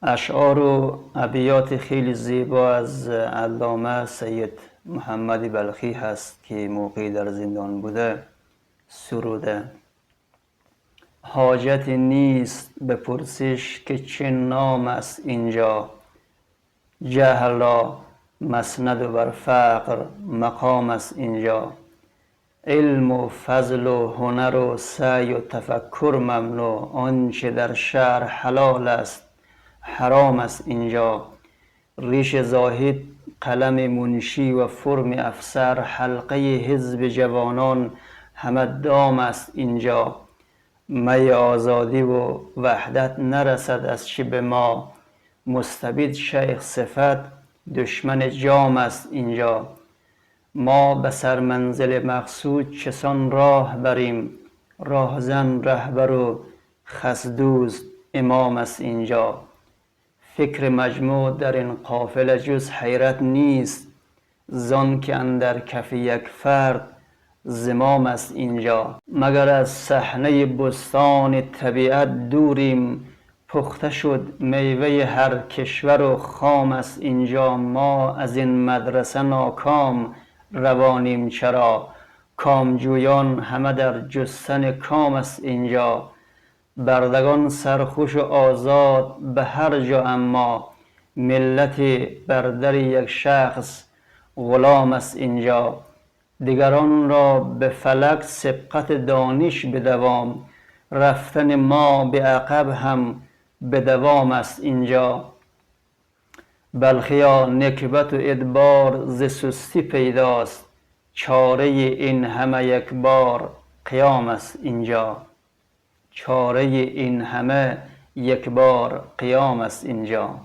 اشعار و ابیات خیلی زیبا از علامه سید محمد بلخی هست که موقعی در زندان بوده سروده. حاجتی نیست به پرسش که چه نام است اینجا، جهل را مسند و بر فقر مقام است اینجا. علم و فضل و هنر و سعی و تفکر ممنوع، آنچه در شهر حلال است حرام است اینجا. ریش زاهد قلم منشی و فرم افسر، حلقه حزب جوانان همه دام است اینجا. می آزادی و وحدت نرسد از چه به ما، مستبد شیخ صفت دشمن جام است اینجا. ما به سر منزل مقصود چسان راه بریم، راهزن رهبر و خسدوز امام است اینجا. فکر مجموع در این قافله جز حیرت نیست، زان که اندر کف یک فرد زمام است اینجا. مگر از صحنه بستان طبیعت دوریم، پخته شد میوه هر کشور و خام است اینجا. ما از این مدرسه ناکام روانیم چرا، کامجویان همه در جستن کام است اینجا. بردگان سرخوش و آزاد به هر جا، اما ملت بر در یک شخص غلام است اینجا. دیگران را به فلک سبقت دانش به دوام، رفتن ما به عقب هم به دوام است اینجا. بلخیا نکبت و ادبار ز سستی پیداست، چاره این همه یک بار قیام است اینجا. چاره این همه یک بار قیام است اینجا.